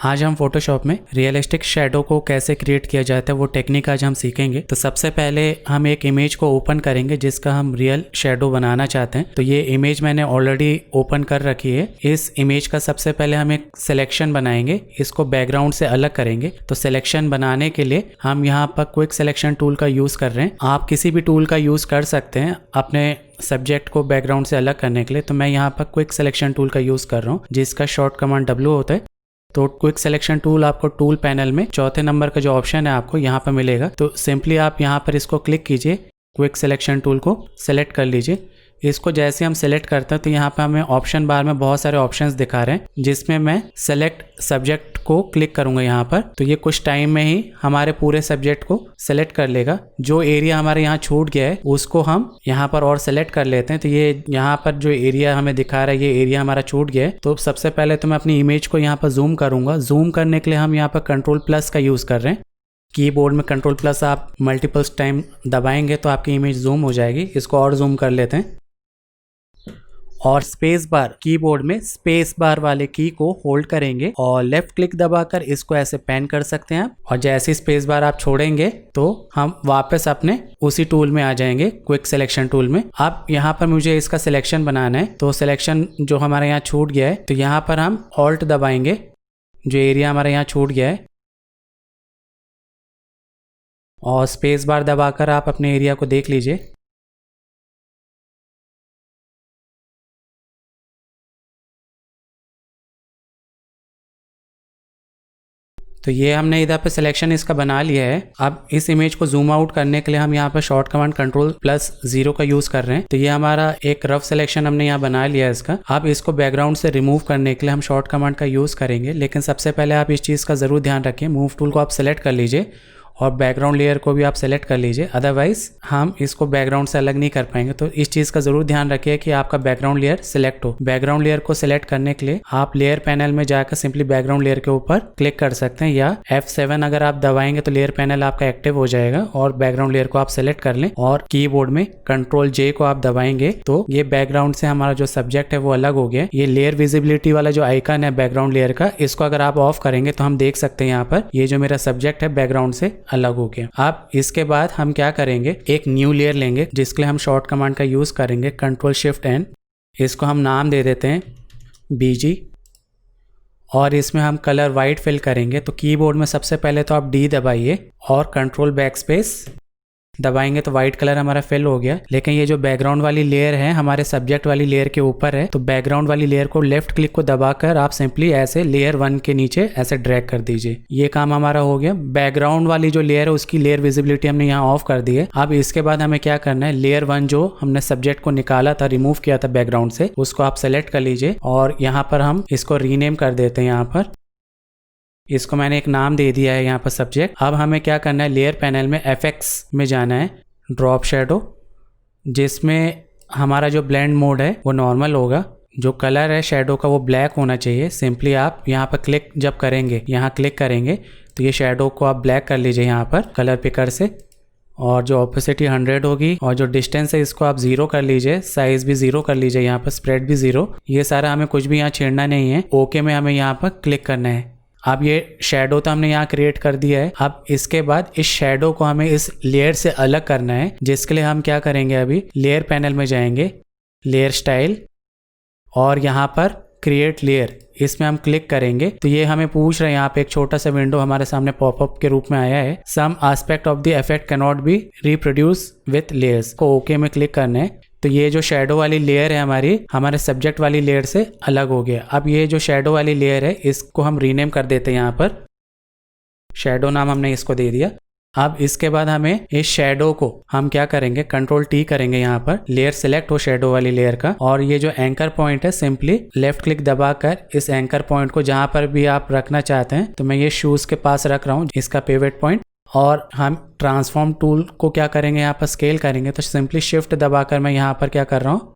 आज हम फोटोशॉप में रियलिस्टिक शैडो को कैसे क्रिएट किया जाता है वो टेक्निक आज हम सीखेंगे। तो सबसे पहले हम एक इमेज को ओपन करेंगे जिसका हम रियल शैडो बनाना चाहते हैं। तो ये इमेज मैंने ऑलरेडी ओपन कर रखी है। इस इमेज का सबसे पहले हम एक सिलेक्शन बनाएंगे, इसको बैकग्राउंड से अलग करेंगे। तो सिलेक्शन बनाने के लिए हम यहाँ पर क्विक सिलेक्शन टूल का यूज कर रहे हैं। आप किसी भी टूल का यूज कर सकते हैं अपने सब्जेक्ट को बैकग्राउंड से अलग करने के लिए। तो मैं यहाँ पर क्विक सिलेक्शन टूल का यूज कर रहा हूँ जिसका शॉर्ट कमांड W होता है। तो क्विक सिलेक्शन टूल आपको टूल पैनल में चौथे नंबर का जो ऑप्शन है आपको यहाँ पर मिलेगा। तो सिंपली आप यहाँ पर इसको क्लिक कीजिए, क्विक सिलेक्शन टूल को सेलेक्ट कर लीजिए। इसको जैसे हम सेलेक्ट करते हैं तो यहाँ पे हमें ऑप्शन बार में बहुत सारे ऑप्शंस दिखा रहे हैं जिसमें मैं सेलेक्ट सब्जेक्ट को क्लिक करूंगा यहाँ पर। तो ये कुछ टाइम में ही हमारे पूरे सब्जेक्ट को सेलेक्ट कर लेगा। जो एरिया हमारे यहाँ छूट गया है उसको हम यहाँ पर और सेलेक्ट कर लेते हैं। तो ये यहाँ पर जो एरिया हमें दिखा रहा है ये एरिया हमारा छूट गया है। तो सबसे पहले तो मैं अपनी इमेज को यहाँ पर जूम करूंगा। जूम करने के लिए हम यहाँ पर Ctrl+ का यूज कर रहे हैं। कीबोर्ड में Ctrl+ आप मल्टीपल्स टाइम दबाएंगे तो आपकी इमेज जूम हो जाएगी। इसको और जूम कर लेते हैं और स्पेस बार, कीबोर्ड में स्पेस बार वाले की को होल्ड करेंगे और लेफ्ट क्लिक दबाकर इसको ऐसे पैन कर सकते हैं आप। और जैसे स्पेस बार आप छोड़ेंगे तो हम वापस अपने उसी टूल में आ जाएंगे, क्विक सिलेक्शन टूल में। अब यहाँ पर मुझे इसका सिलेक्शन बनाना है। तो सिलेक्शन जो हमारे यहाँ छूट गया है तो यहाँ पर हम ऑल्ट दबाएंगे, जो एरिया हमारे यहाँ छूट गया है, और स्पेस बार दबाकर आप अपने एरिया को देख लीजिए। तो ये हमने इधर पे सिलेक्शन इसका बना लिया है। अब इस इमेज को जूम आउट करने के लिए हम यहाँ पर शॉर्ट कमांड Ctrl+0 का यूज कर रहे हैं। तो ये हमारा एक रफ सिलेक्शन हमने यहाँ बना लिया है इसका। अब इसको बैकग्राउंड से रिमूव करने के लिए हम शॉर्ट कमांड का यूज करेंगे। लेकिन सबसे पहले आप इस चीज़ का जरूर ध्यान रखिए, मूव टूल को आप सेलेक्ट कर लीजिए और बैकग्राउंड लेयर को भी आप सेलेक्ट कर लीजिए, अदरवाइज हम इसको बैकग्राउंड से अलग नहीं कर पाएंगे। तो इस चीज़ का जरूर ध्यान रखिए कि आपका बैकग्राउंड लेयर सिलेक्ट हो। बैकग्राउंड लेयर को सिलेक्ट करने के लिए आप लेयर पैनल में जाकर सिंपली बैकग्राउंड लेयर के ऊपर क्लिक कर सकते हैं, या F7 अगर आप दबाएंगे तो लेयर पैनल आपका एक्टिव हो जाएगा और बैकग्राउंड लेयर को आप सेलेक्ट कर लें। और कीबोर्ड में Ctrl+J को आप दबाएंगे तो ये बैकग्राउंड से हमारा जो सब्जेक्ट है वो अलग हो गया। ये लेयर विजिबिलिटी वाला जो आइकन है बैकग्राउंड लेयर का, इसको अगर आप ऑफ करेंगे तो हम देख सकते हैं यहाँ पर ये जो मेरा सब्जेक्ट है बैकग्राउंड से अलग हो गया। अब इसके बाद हम क्या करेंगे, एक न्यू लेयर लेंगे जिसके लिए हम शॉर्ट कमांड का यूज करेंगे Ctrl+Shift+N। इसको हम नाम दे देते हैं BG और इसमें हम कलर वाइट फिल करेंगे। तो कीबोर्ड में सबसे पहले तो आप D दबाइए और Ctrl+Backspace दबाएंगे तो व्हाइट कलर हमारा फिल हो गया। लेकिन ये जो बैकग्राउंड वाली लेयर है हमारे सब्जेक्ट वाली लेयर के ऊपर है, तो बैकग्राउंड वाली लेयर को लेफ्ट क्लिक को दबाकर आप सिंपली ऐसे लेयर 1 के नीचे ऐसे ड्रैग कर दीजिए। ये काम हमारा हो गया। बैकग्राउंड वाली जो लेयर है उसकी लेयर विजिबिलिटी हमने यहाँ ऑफ कर दी है। अब इसके बाद हमें क्या करना है, लेयर 1 जो हमने सब्जेक्ट को निकाला था, रिमूव किया था बैकग्राउंड से, उसको आप सेलेक्ट कर लीजिए और यहाँ पर हम इसको रीनेम कर देते हैं। यहाँ पर इसको मैंने एक नाम दे दिया है यहाँ पर सब्जेक्ट। अब हमें क्या करना है, लेयर पैनल में FX में जाना है, ड्रॉप शैडो, जिसमें हमारा जो ब्लेंड मोड है वो नॉर्मल होगा। जो कलर है शैडो का वो ब्लैक होना चाहिए। सिंपली आप यहाँ पर क्लिक जब करेंगे, यहाँ क्लिक करेंगे तो ये शैडो को आप ब्लैक कर लीजिए यहाँ पर कलर पिकर से, और जो ऑपोसिटी 100 होगी और जो डिस्टेंस है इसको आप 0 कर लीजिए, साइज भी 0 कर लीजिए, यहाँ पर स्प्रेड भी 0। ये सारा हमें कुछ भी यहाँ छेड़ना नहीं है। ओके में हमें यहाँ पर क्लिक करना है। अब ये शैडो तो हमने यहाँ क्रिएट कर दिया है। अब इसके बाद इस शैडो को हमें इस लेयर से अलग करना है, जिसके लिए हम क्या करेंगे, अभी लेयर पैनल में जाएंगे, लेयर स्टाइल, और यहाँ पर क्रिएट लेयर, इसमें हम क्लिक करेंगे तो ये हमें पूछ रहा है, यहाँ पे एक छोटा सा विंडो हमारे सामने पॉपअप के रूप में आया है, some aspect of the effect can not be reproduce with layers, को ओके में क्लिक करना है। तो ये जो शैडो वाली लेयर है हमारे सब्जेक्ट वाली लेयर से अलग हो गया। अब ये जो शैडो वाली लेयर है इसको हम रीनेम कर देते हैं। यहाँ पर शैडो नाम हमने इसको दे दिया। अब इसके बाद हमें इस शैडो को हम क्या करेंगे, Ctrl+T करेंगे, यहाँ पर लेयर सिलेक्ट हो शैडो वाली लेयर का, और ये जो एंकर पॉइंट है सिंपली लेफ्ट क्लिक दबाकर इस एंकर पॉइंट को जहां पर भी आप रखना चाहते हैं, तो मैं ये शूज के पास रख रहा हूँ, इसका पिवट पॉइंट। और हम ट्रांसफॉर्म टूल को क्या करेंगे, यहाँ पर स्केल करेंगे। तो सिंपली शिफ्ट दबाकर मैं यहाँ पर क्या कर रहा हूँ,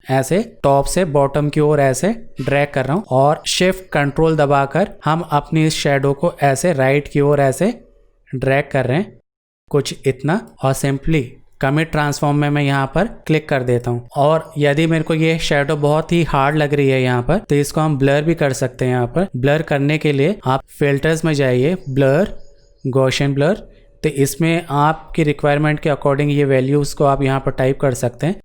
ऐसे टॉप से बॉटम की ओर ऐसे ड्रैग कर रहा हूँ, और शिफ्ट कंट्रोल दबाकर हम अपनी इस शैडो को ऐसे राइट की ओर ऐसे ड्रैग कर रहे हैं, कुछ इतना। और सिंपली कमिट ट्रांसफॉर्म में मैं यहाँ पर क्लिक कर देता हूँ। और यदि मेरे को ये शेडो बहुत ही हार्ड लग रही है यहाँ पर, तो इसको हम ब्लर भी कर सकते हैं। यहाँ पर ब्लर करने के लिए आप फिल्टर्स में जाइए, ब्लर, गॉसियन ब्लर। तो इसमें आपकी रिक्वायरमेंट के अकॉर्डिंग ये वैल्यूज़ को आप यहाँ पर टाइप कर सकते हैं।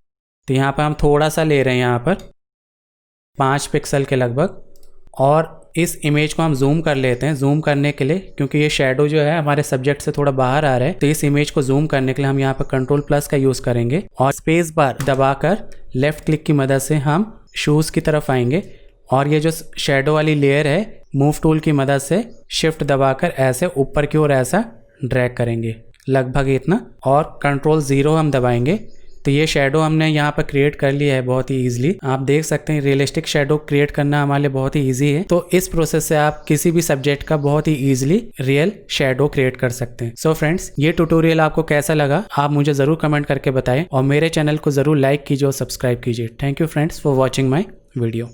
तो यहाँ पर हम थोड़ा सा ले रहे हैं, यहाँ पर 5 पिक्सल के लगभग। और इस इमेज को हम जूम कर लेते हैं। जूम करने के लिए, क्योंकि ये शेडो जो है हमारे सब्जेक्ट से थोड़ा बाहर आ रहा है, तो इस इमेज को जूम करने के लिए हम यहाँ पर कंट्रोल+ का यूज़ करेंगे और स्पेस बार दबाकर लेफ्ट क्लिक की मदद से हम शूज़ की तरफ आएंगे। और ये जो शेडो वाली लेयर है, मूव टूल की मदद से शिफ्ट दबाकर ऐसे ऊपर की ओर ऐसा ड्रैग करेंगे, लगभग इतना। और कंट्रोल-0 हम दबाएंगे। तो ये शेडो हमने यहाँ पर क्रिएट कर लिया है बहुत ही ईजिली। आप देख सकते हैं रियलिस्टिक शेडो क्रिएट करना हमारे लिए बहुत ही ईजी है। तो इस प्रोसेस से आप किसी भी सब्जेक्ट का बहुत ही ईजिली रियल शेडो क्रिएट कर सकते हैं। सो फ्रेंड्स, ये ट्यूटोरियल आपको कैसा लगा आप मुझे ज़रूर कमेंट करके बताएं और मेरे चैनल को ज़रूर लाइक कीजिए और सब्सक्राइब कीजिए। Thank you friends for watching my video.